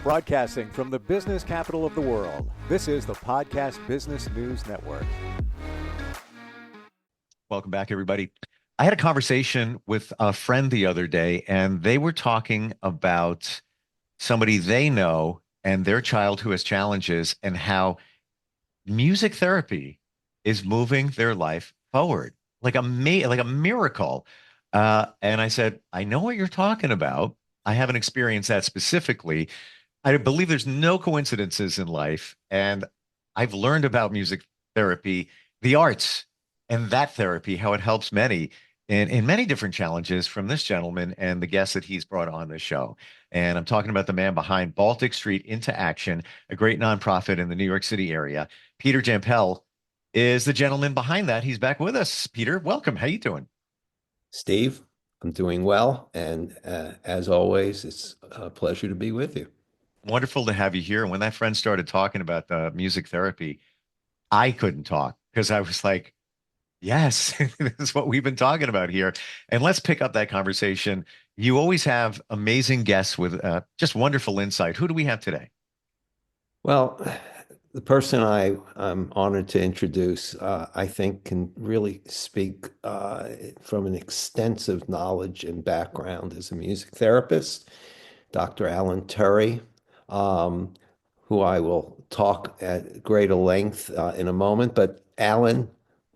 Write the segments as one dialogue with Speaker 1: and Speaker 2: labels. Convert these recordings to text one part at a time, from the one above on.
Speaker 1: Broadcasting from the business capital of the world, this is the Podcast Business News Network.
Speaker 2: Welcome back, everybody. I had a conversation with a friend the other day, and they were talking about somebody they know and their child who has challenges and how music therapy is moving their life forward like a miracle. And I said, I know what you're talking about. I haven't experienced that specifically. I believe there's no coincidences in life. And I've learned about music therapy, the arts, and that therapy, how it helps many in many different challenges from this gentleman and the guests that he's brought on this show. And I'm talking about the man behind Baltic Street Into Action, a great nonprofit in the New York City area. Peter Jampel is the gentleman behind that. He's back with us. Peter, welcome. How you doing?
Speaker 3: Steve, I'm doing well, and as always, it's a pleasure to be with you.
Speaker 2: Wonderful to have you here. And when that friend started talking about the music therapy, I couldn't talk because I was like, yes, this is what we've been talking about here. And let's pick up that conversation. You always have amazing guests with just wonderful insight. Who do we have today?
Speaker 3: Well, the person I'm honored to introduce, I think, can really speak from an extensive knowledge and background as a music therapist, Dr. Alan Turry, um, who I will talk at greater length in a moment. But Alan,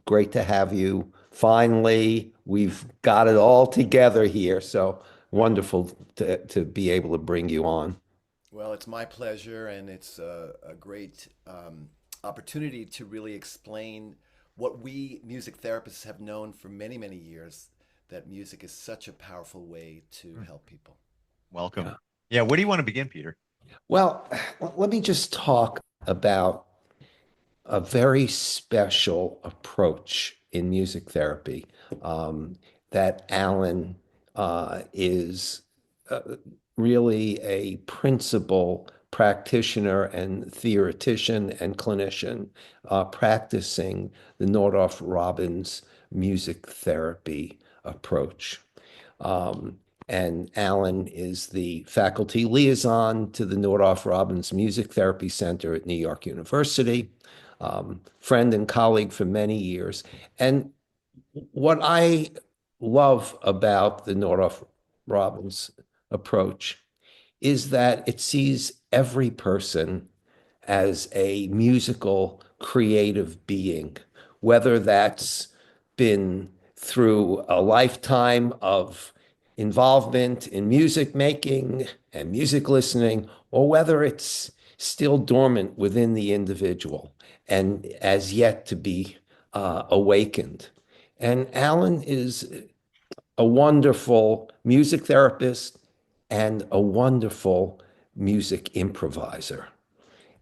Speaker 3: great to have you. Finally, we've got it all together here. So wonderful to be able to bring you on.
Speaker 4: Well, it's my pleasure, and it's a great opportunity to really explain what we music therapists have known for many, many years, that music is such a powerful way to help people.
Speaker 2: Welcome.
Speaker 3: Yeah.
Speaker 2: Yeah, where do you want to begin, Peter?
Speaker 3: Well, let me just talk about a very special approach in music therapy that Alan is uh, really a principal practitioner and theoretician and clinician practicing the Nordhoff Robbins music therapy approach. Um, and Alan is the faculty liaison to the Nordhoff Robbins Music Therapy Center at New York University, friend and colleague for many years. And what I love about the Nordhoff Robbins approach is that it sees every person as a musical, creative being, whether that's been through a lifetime of involvement in music making and music listening, or whether it's still dormant within the individual and as yet to be awakened. And Alan is a wonderful music therapist and a wonderful music improviser.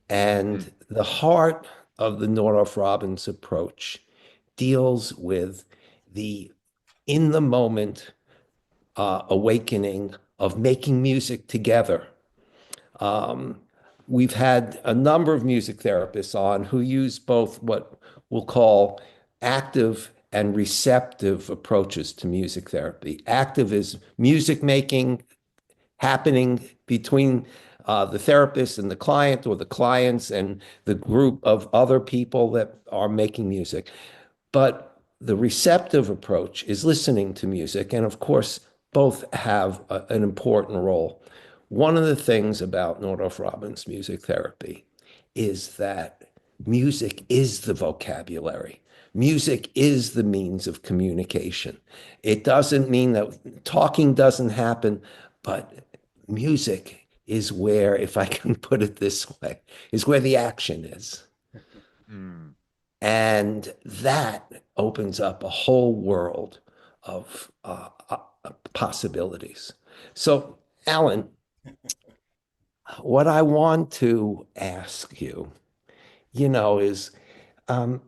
Speaker 2: Hmm.
Speaker 3: And the heart of the Nordhoff Robbins approach deals with the in the moment awakening of making music together. Um, we've had a number of music therapists on who use both what we'll call active and receptive approaches to music therapy. Active is music making happening between the therapist and the client, or the clients and the group of other people that are making music. But the receptive approach is listening to music. And of course, both have an important role. One of the things about Nordhoff Robbins music therapy is that music is the vocabulary. Music is the means of communication. It doesn't mean that talking doesn't happen, but music is where, if I can put it this way, is where the action is.
Speaker 2: Hmm.
Speaker 3: And that opens up a whole world of possibilities. So, Alan, what I want to ask you, is um,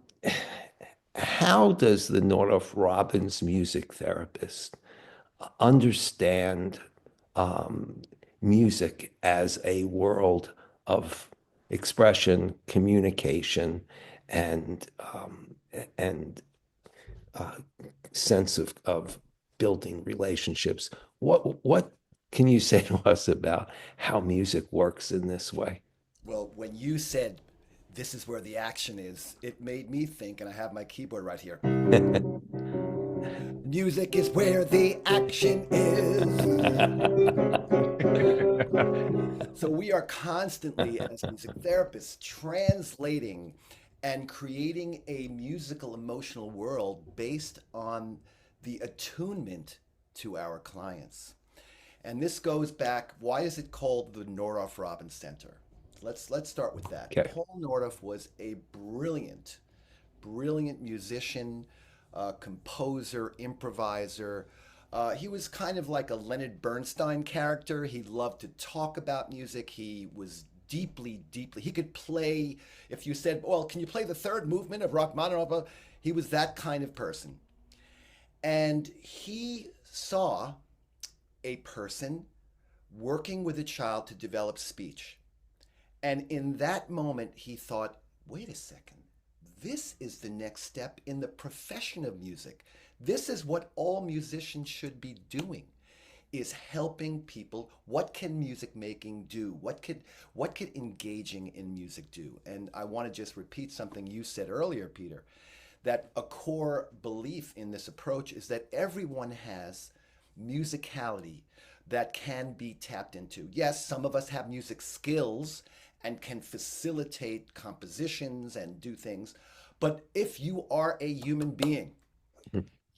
Speaker 3: how does the Nordhoff Robbins music therapist understand um, music as a world of expression, communication, and and uh, sense of building relationships? What can you say to us about how music works in this way?
Speaker 4: Well, when you said this is where the action is, it made me think, and I have my keyboard right here. Music is where the action is. So we are constantly, as music therapists, translating and creating a musical emotional world based on the attunement to our clients. And this goes back, why is it called the Noroff Robbins Center? Let's start with that.
Speaker 3: Okay.
Speaker 4: Paul Noroff was a brilliant musician, composer, improviser. He was kind of like a Leonard Bernstein character. He loved to talk about music. He was deeply, he could play, if you said, well, can you play the third movement of Rachmaninoff? He was that kind of person. And he saw a person working with a child to develop speech. And in that moment, he thought, wait a second, this is the next step in the profession of music. This is what all musicians should be doing, is helping people. What can music making do? What could engaging in music do? And I want to just repeat something you said earlier, Peter, that a core belief in this approach is that everyone has musicality that can be tapped into. Yes, some of us have music skills and can facilitate compositions and do things. But if you are a human being,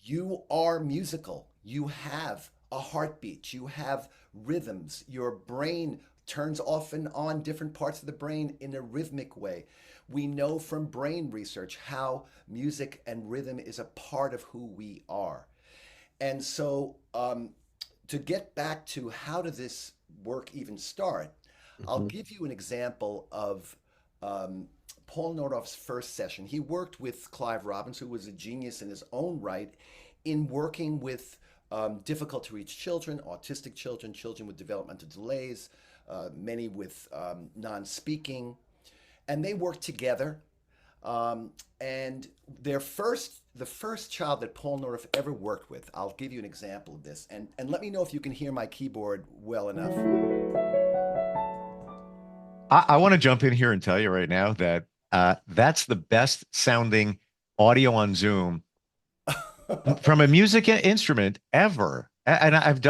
Speaker 4: you are musical. You have a heartbeat. You have rhythms. Your brain turns off and on different parts of the brain in a rhythmic way. We know from brain research how music and rhythm is a part of who we are. And so to get back to how does this work even start, I'll give you an example of Paul Noroff's first session. He worked with Clive Robbins, who was a genius in his own right, in working with difficult to reach children, autistic children, children with developmental delays, many with non-speaking. And they worked together. And the first child that Paul Noroff ever worked with, I'll give you an example of this. And let me know if you can hear my keyboard well enough.
Speaker 2: I want to jump in here and tell you right now that that's the best sounding audio on Zoom from a music instrument ever. And I've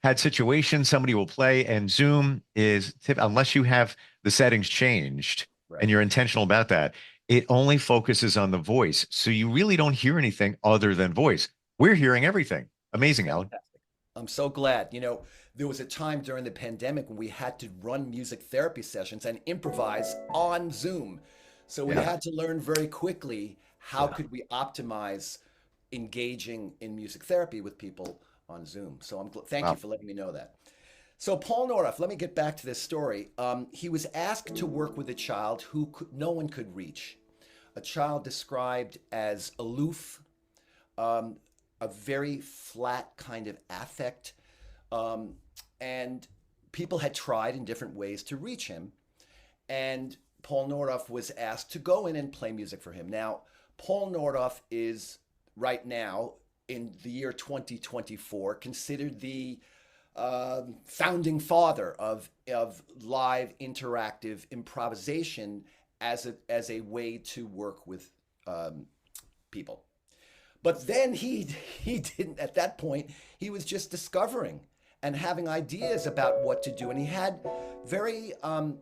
Speaker 2: had situations somebody will play and Zoom is, unless you have the settings changed and you're intentional about that, it only focuses on the voice. So you really don't hear anything other than voice. We're hearing everything. Amazing, Alan.
Speaker 4: I'm so glad. You know, there was a time during the pandemic when we had to run music therapy sessions and improvise on Zoom. So we had to learn very quickly how could we optimize engaging in music therapy with people on Zoom. So thank you for letting me know that. So Paul Noroff, let me get back to this story. He was asked to work with a child who no one could reach. A child described as aloof, a very flat kind of affect, and people had tried in different ways to reach him. And Paul Noroff was asked to go in and play music for him. Now, Paul Noroff is right now, in the year 2024, considered the founding father of live interactive improvisation as a way to work with people. But then he didn't, at that point, he was just discovering and having ideas about what to do. And he had very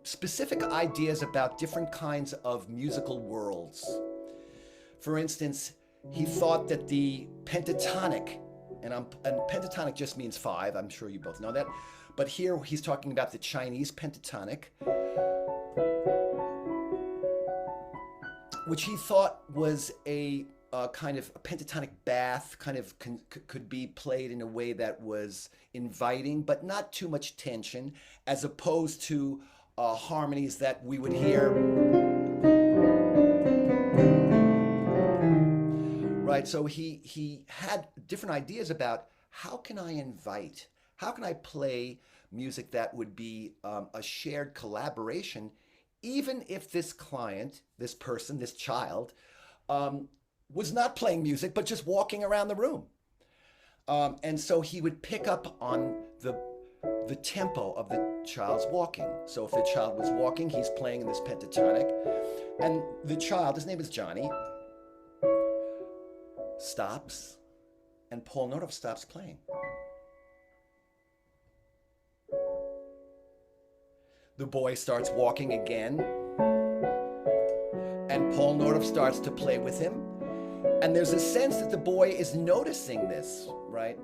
Speaker 4: specific ideas about different kinds of musical worlds. For instance, he thought that the pentatonic, and pentatonic just means 5, I'm sure you both know that, but here he's talking about the Chinese pentatonic, which he thought was a kind of a pentatonic bath, kind of could be played in a way that was inviting, but not too much tension, as opposed to harmonies that we would hear. Right, so he had different ideas about how can I play music that would be a shared collaboration, even if this client, this person, this child, was not playing music, but just walking around the room. And so he would pick up on the tempo of the child's walking. So if the child was walking, he's playing in this pentatonic, and the child, his name is Johnny, stops, and Paul Nordoff stops playing. The boy starts walking again, and Paul Nordoff starts to play with him. And there's a sense that the boy is noticing this, right?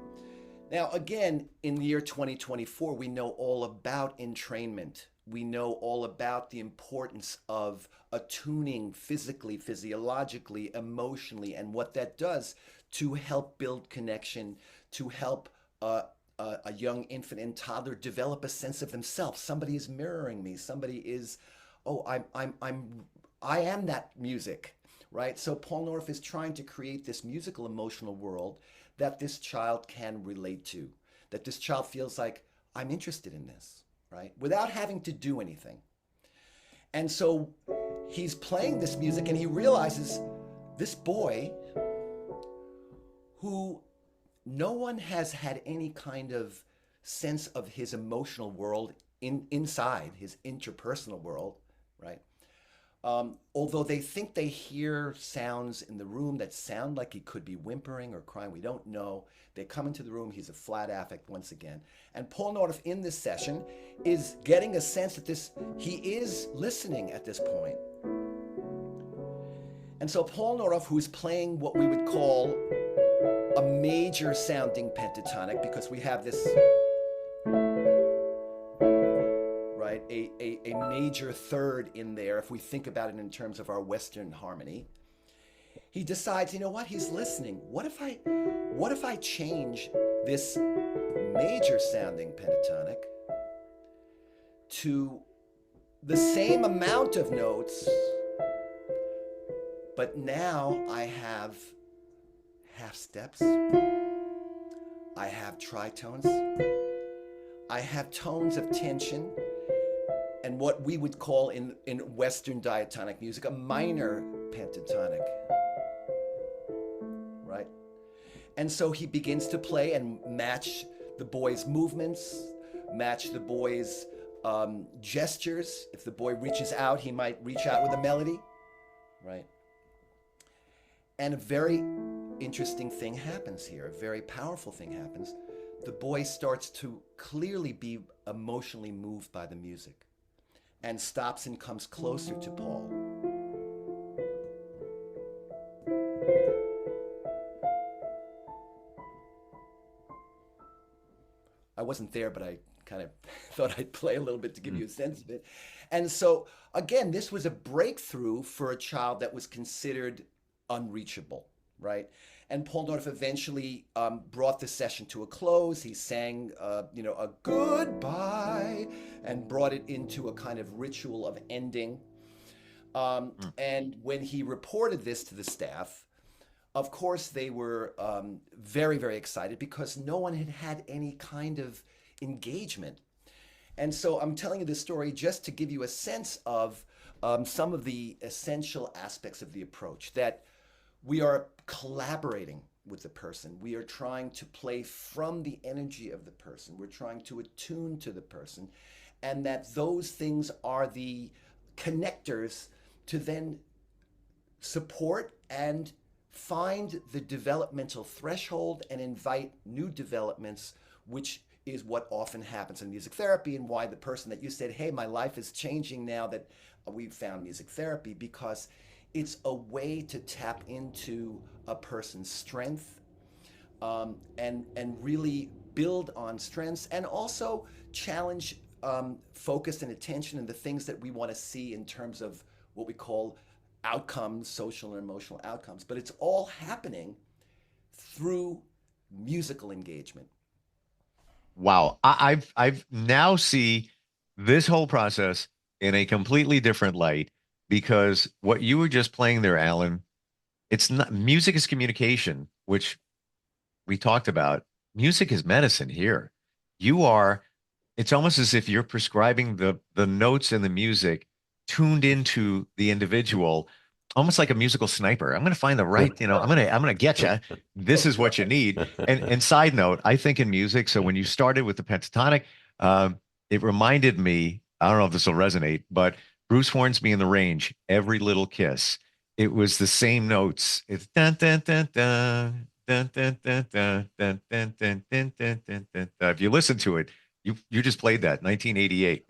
Speaker 4: Now, again, in the year 2024, we know all about entrainment. We know all about the importance of attuning physically, physiologically, emotionally, and what that does to help build connection, to help a young infant and toddler develop a sense of themselves. Somebody is mirroring me. Somebody is, oh, I am that music, right? So Paul Nordoff is trying to create this musical emotional world that this child can relate to, that this child feels like, I'm interested in this, right? Without having to do anything. And so he's playing this music and he realizes this boy who no one has had any kind of sense of his emotional world inside his interpersonal world, right? Although they think they hear sounds in the room that sound like he could be whimpering or crying, we don't know. They come into the room, he's a flat affect once again. And Paul Nordoff in this session is getting a sense that he is listening at this point. And so Paul Nordoff, who's playing what we would call a major sounding pentatonic, because we have this, right, a major third in there, if we think about it in terms of our Western harmony, he decides, you know what, he's listening. What if I change this major sounding pentatonic to the same amount of notes, but now I have half steps, I have tritones, I have tones of tension, and what we would call in Western diatonic music a minor pentatonic, right? And so he begins to play and match the boy's movements, match the boy's gestures. If the boy reaches out, he might reach out with a melody, right? And a very interesting thing happens here, a very powerful thing happens. The boy starts to clearly be emotionally moved by the music and stops and comes closer to Paul. I wasn't there, but I kind of thought I'd play a little bit to give you a sense of it. And so, again, this was a breakthrough for a child that was considered unreachable, right? And Paul Nordoff eventually brought the session to a close. He sang, a goodbye, and brought it into a kind of ritual of ending. And when he reported this to the staff, of course, they were very, very excited because no one had had any kind of engagement. And so I'm telling you this story just to give you a sense of some of the essential aspects of the approach, that we are collaborating with the person. We are trying to play from the energy of the person. We're trying to attune to the person, and that those things are the connectors to then support and find the developmental threshold and invite new developments, which is what often happens in music therapy, and why the person that you said, hey, my life is changing now that we've found music therapy, because it's a way to tap into a person's strength and really build on strengths, and also challenge focus and attention and the things that we want to see in terms of what we call outcomes, social and emotional outcomes. But it's all happening through musical engagement.
Speaker 2: Wow. I've now see this whole process in a completely different light, because what you were just playing there, Alan, it's not, music is communication, which we talked about. Music is medicine here. It's almost as if you're prescribing the notes in the music tuned into the individual, almost like a musical sniper. I'm going to find the right, I'm going to get you. This is what you need. And side note, I think in music, so when you started with the pentatonic, It reminded me, I don't know if this will resonate, but Bruce Hornsby in The Range, Every Little Kiss. It was the same notes. It's dun dun dun dun dun dun dun dun dun dun dun dun dun dun dun. If you listen to it, you just played that 1988.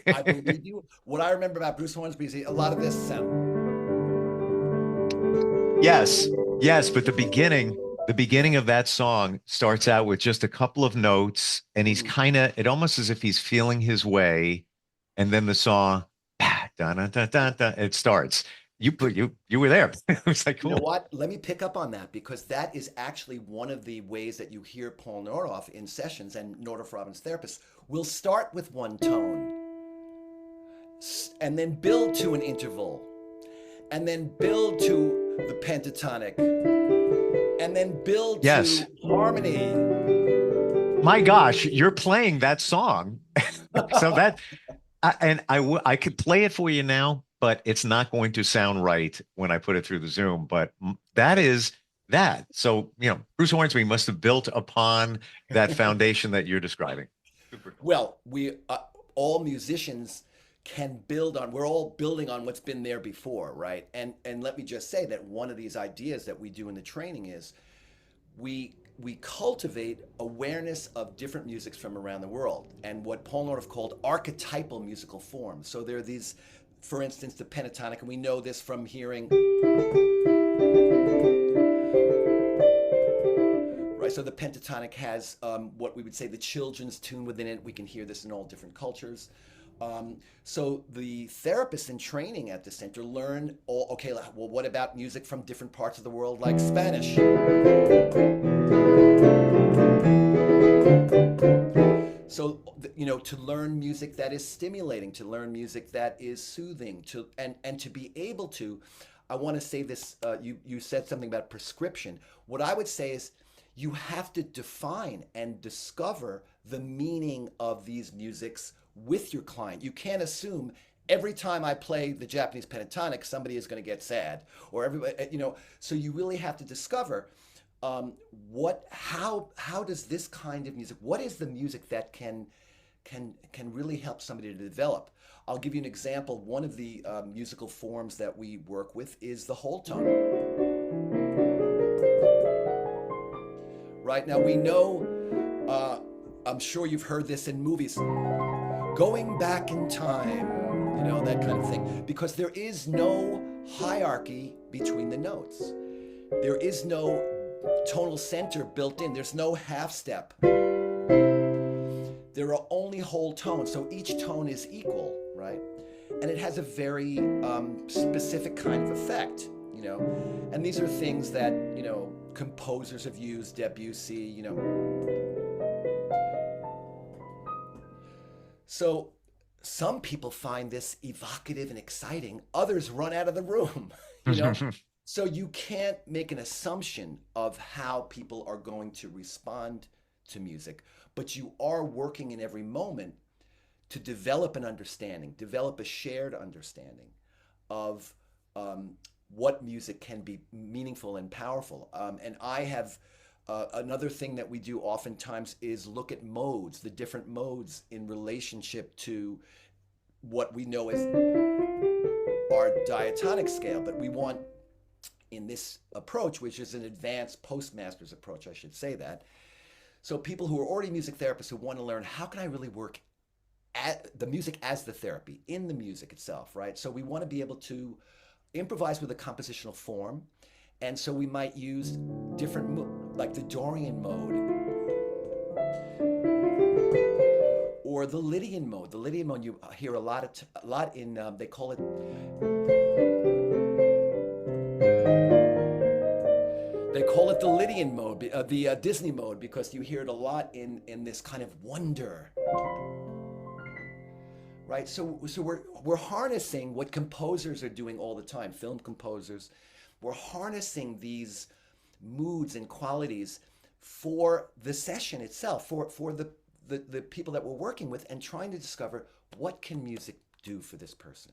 Speaker 4: I believe you. What I remember about Bruce Hornsby is a lot of this sound.
Speaker 2: Yes, yes, but the beginning of that song starts out with just a couple of notes, and he's
Speaker 4: Mhm.
Speaker 2: kind of, it almost as if he's feeling his way, and then the song, dun, dun, dun, dun, dun, it starts. You were there. It was like
Speaker 4: You know
Speaker 2: cool.
Speaker 4: what? Let me pick up on that because that is actually one of the ways that you hear Paul Nordoff in sessions and Nordoff Robbins therapists will start with one tone and then build to an interval and then build to the pentatonic and then build
Speaker 2: Yes.
Speaker 4: to harmony.
Speaker 2: My gosh, you're playing that song. So that I could play it for you now, but it's not going to sound right when I put it through the Zoom. But that is that. So, Bruce Hornsby must have built upon that foundation that you're describing. Super cool.
Speaker 4: Well, we all musicians can build on. We're all building on what's been there before, right? And let me just say that one of these ideas that we do in the training is we cultivate awareness of different musics from around the world and what Paul Nordoff called archetypal musical forms. So there are these, for instance, the pentatonic, and we know this from hearing. Right, so the pentatonic has what we would say the children's tune within it. We can hear this in all different cultures. So the therapists in training at the center learn, okay, well, what about music from different parts of the world, like Spanish? So, to learn music that is stimulating, to learn music that is soothing, and to be able to, I want to say this, you said something about prescription. What I would say is you have to define and discover the meaning of these musics with your client. You can't assume every time I play the Japanese pentatonic, somebody is going to get sad, or everybody, so you really have to discover how does this kind of music, what is the music that can really help somebody to develop. I'll give you an example. One of the musical forms that we work with is the whole tone. Right now we know, I'm sure you've heard this in movies, going back in time, that kind of thing, because there is no hierarchy between the notes. There is no tonal center built in. There's no half step. There are only whole tones, so each tone is equal, right? And it has a very specific kind of effect, And these are things that, composers have used, Debussy, So some people find this evocative and exciting. Others run out of the room, So you can't make an assumption of how people are going to respond to music, but you are working in every moment to develop an understanding, develop a shared understanding of what music can be meaningful and powerful. And I have another thing that we do oftentimes is look at modes, the different modes in relationship to what we know as our diatonic scale, but we want in this approach, which is an advanced postmaster's approach, I should say that. So people who are already music therapists who want to learn, how can I really work at the music as the therapy, in the music itself, right? So we want to be able to improvise with a compositional form. And so we might use different, like the Dorian mode, or the Lydian mode. The Lydian mode you hear a lot in, they call it, the Lydian mode, the Disney mode, because you hear it a lot in this kind of wonder, right? So we're harnessing what composers are doing all the time, film composers. We're harnessing these moods and qualities for the session itself, for the people that we're working with, and trying to discover what can music do for this person.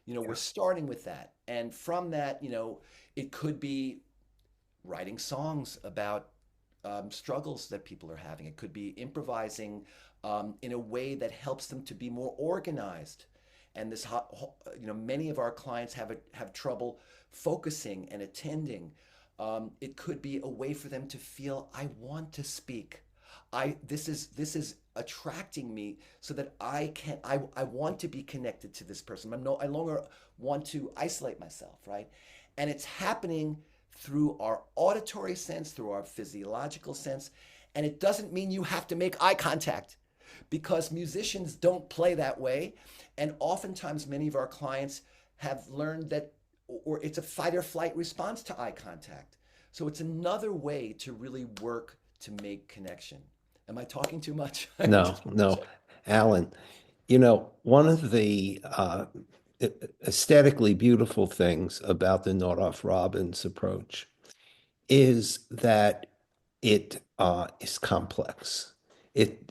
Speaker 4: We're starting with that, and from that, it could be writing songs about struggles that people are having. It could be improvising in a way that helps them to be more organized. And many of our clients have trouble focusing and attending. It could be a way for them to feel, I want to speak. This is attracting me so that I want to be connected to this person. I no longer want to isolate myself, right? And it's happening through our auditory sense, through our physiological sense. And it doesn't mean you have to make eye contact, because musicians don't play that way. And oftentimes many of our clients have learned that, or it's a fight or flight response to eye contact. So it's another way to really work to make connection. Am I talking too much?
Speaker 3: No, no, Alan. One of the aesthetically beautiful things about the Nordhoff-Robbins approach is that it is complex. It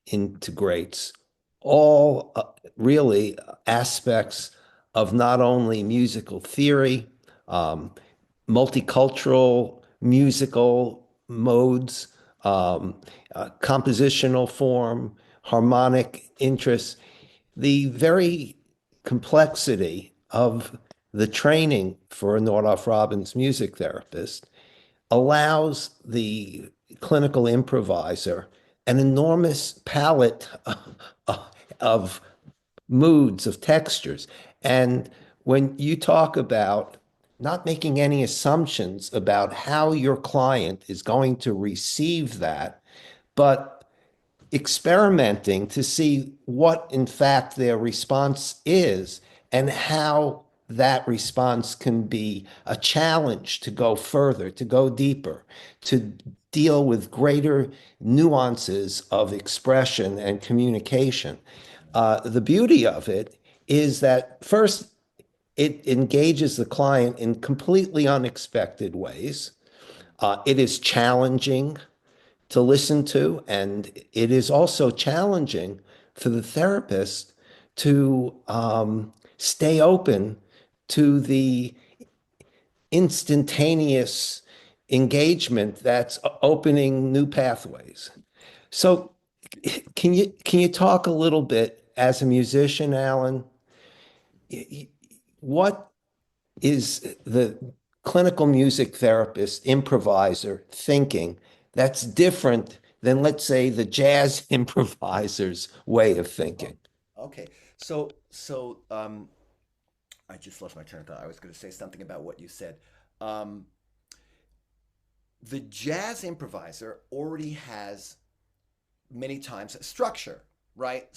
Speaker 3: integrates all really aspects of not only musical theory, multicultural musical modes, compositional form, harmonic interests, the very complexity of the training for a Nordhoff-Robbins music therapist allows the clinical improviser an enormous palette of moods, of textures. And when you talk about not making any assumptions about how your client is going to receive that, but experimenting to see what, in fact, their response is and how that response can be a challenge to go further, to go deeper, to deal with greater nuances of expression and communication. The beauty of it is that first, it engages the client in completely unexpected ways. It is challenging to listen to, and it is also challenging for the therapist to stay open to the instantaneous engagement that's opening new pathways. So, can you talk a little bit as a musician, Alan? What is the clinical music therapist, improviser thinking that's different than, let's say, the jazz improviser's way of thinking?
Speaker 4: Okay. I just lost my train of thought. I was going to say something about what you said. Um, the jazz improviser already has many times structure, right?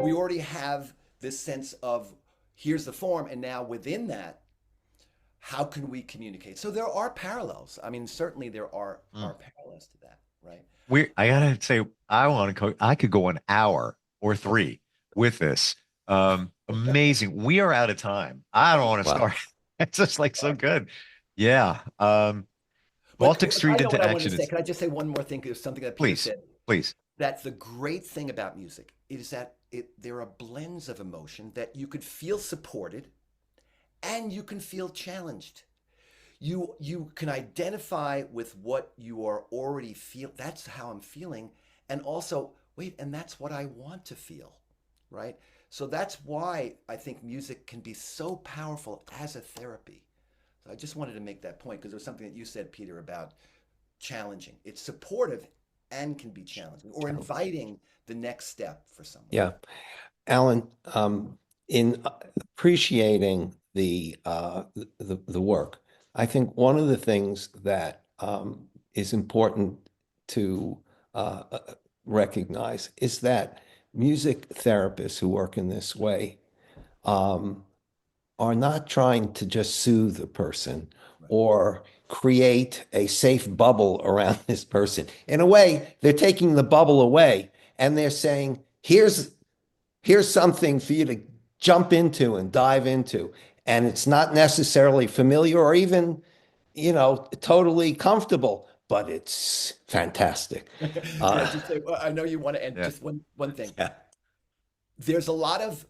Speaker 4: We already have this sense of here's the form, and now within that, how can we communicate? So there are parallels. I mean, certainly there are parallels to that, right?
Speaker 2: I gotta say, I could go an hour or three with this. Amazing. We are out of time. I don't want to
Speaker 3: Wow.
Speaker 2: start. It's just like so good. Yeah.
Speaker 4: But
Speaker 2: Baltic
Speaker 4: I
Speaker 2: Street
Speaker 4: know
Speaker 2: into
Speaker 4: what I wanted to
Speaker 2: action
Speaker 4: say.
Speaker 2: is
Speaker 4: Can I just say one more thing? Because something that Peter
Speaker 2: please,
Speaker 4: said.
Speaker 2: please.
Speaker 4: That's the great thing about music is that there are blends of emotion that you could feel supported and you can feel challenged. You can identify with what you are already feel. That's how I'm feeling, and also wait, and that's what I want to feel, right? So that's why I think music can be so powerful as a therapy. So I just wanted to make that point because there was something that you said, Peter, about challenging. It's supportive and can be challenging or inviting the next step for someone.
Speaker 3: Yeah. Alan, in appreciating the work, I think one of the things that is important to recognize is that music therapists who work in this way um, are not trying to just soothe the person
Speaker 4: Right.
Speaker 3: or create a safe bubble around this person. In a way, they're taking the bubble away and they're saying, here's something for you to jump into and dive into. And it's not necessarily familiar or even, totally comfortable, but it's fantastic.
Speaker 4: Can I just say, I know you want to end
Speaker 2: Yeah.
Speaker 4: just one thing.
Speaker 3: Yeah,
Speaker 4: There's a lot of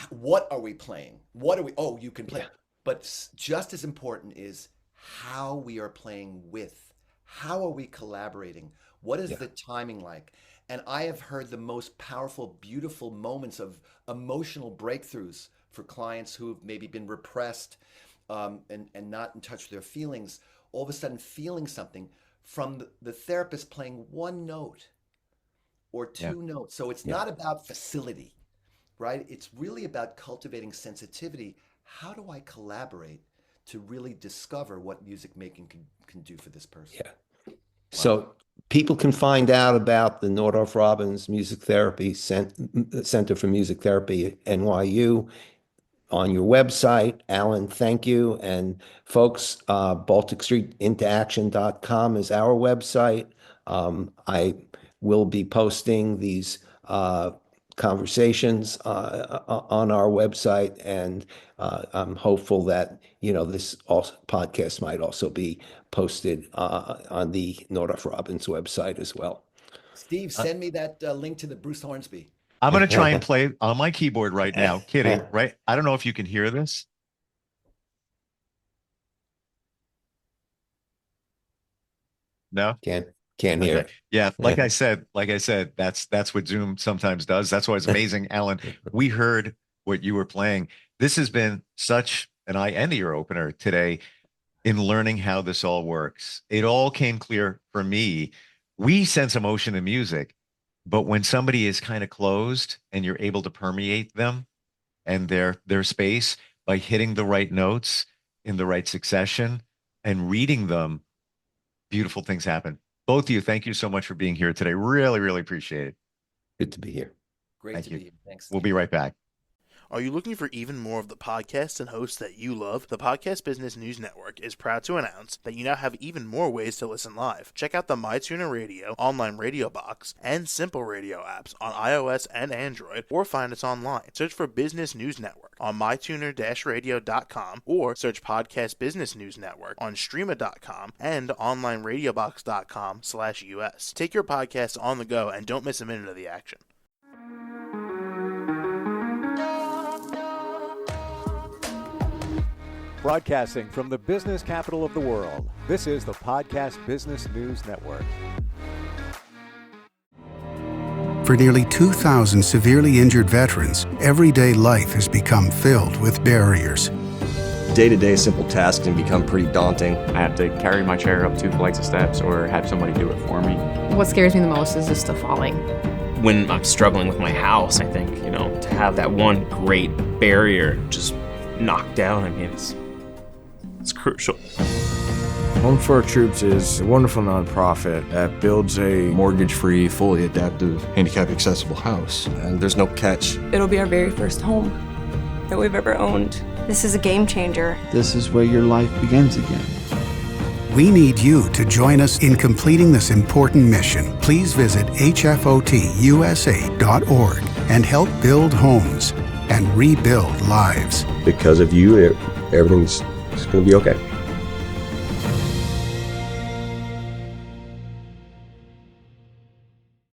Speaker 4: what are we playing? What are we, oh, you can play.
Speaker 3: yeah,
Speaker 4: But just as important is how we are playing with. How are we collaborating? What is the timing like? And I have heard the most powerful, beautiful moments of emotional breakthroughs for clients who've maybe been repressed and not in touch with their feelings, all of a sudden feeling something from the therapist playing one note or two notes. So it's not about facility, right? It's really about cultivating sensitivity. How do I collaborate to really discover what music making can do for this person?
Speaker 3: Yeah. So people can find out about the Nordhoff Robbins Music Therapy Center for Music Therapy at NYU on your website. Alan, thank you. And folks, BalticStreetIntoAction.com is our website. I will be posting these conversations on our website, and I'm hopeful that this podcast might also be posted on the Nordhoff Robbins website as well.
Speaker 4: Steve, send me that link to the Bruce Hornsby.
Speaker 2: I'm going to try and play on my keyboard right now. Kidding, right? I don't know if you can hear this. No?
Speaker 3: Can't hear.
Speaker 2: Okay. Yeah, like I said, that's what Zoom sometimes does. That's why it's amazing, Alan. We heard what you were playing. This has been such an eye-ear opener today in learning how this all works. It all came clear for me. We sense emotion in music, but when somebody is kind of closed and you're able to permeate them and their space by hitting the right notes in the right succession and reading them, beautiful things happen. Both of you, thank you so much for being here today. Really, really appreciate it.
Speaker 3: Good to be here.
Speaker 4: Great to be here. Thanks.
Speaker 2: We'll be right back.
Speaker 5: Are you looking for even more of the podcasts and hosts that you love? The Podcast Business News Network is proud to announce that you now have even more ways to listen live. Check out the MyTuner Radio, online radio box, and Simple Radio apps on iOS and Android, or find us online. Search for Business News Network on mytuner-radio.com, or search Podcast Business News Network on streama.com and onlineradiobox.com/US. Take your podcast on the go and don't miss a minute of the action.
Speaker 1: Broadcasting from the business capital of the world, this is the Podcast Business News Network.
Speaker 6: For nearly 2,000 severely injured veterans, everyday life has become filled with barriers.
Speaker 7: Day-to-day simple tasks can become pretty daunting.
Speaker 8: I have to carry my chair up 2 flights of steps or have somebody do it for me.
Speaker 9: What scares me the most is just the falling.
Speaker 10: When I'm struggling with my house, I think, to have that one great barrier just knocked down, it's crucial.
Speaker 11: Home for Our Troops is a wonderful nonprofit that builds a
Speaker 7: mortgage-free, fully adaptive, handicap-accessible house. And there's no catch.
Speaker 12: It'll be our very first home that we've ever owned. This is a game changer.
Speaker 13: This is where your life begins again.
Speaker 6: We need you to join us in completing this important mission. Please visit hfotusa.org and help build homes and rebuild lives.
Speaker 7: Because of you, everything's going to be okay.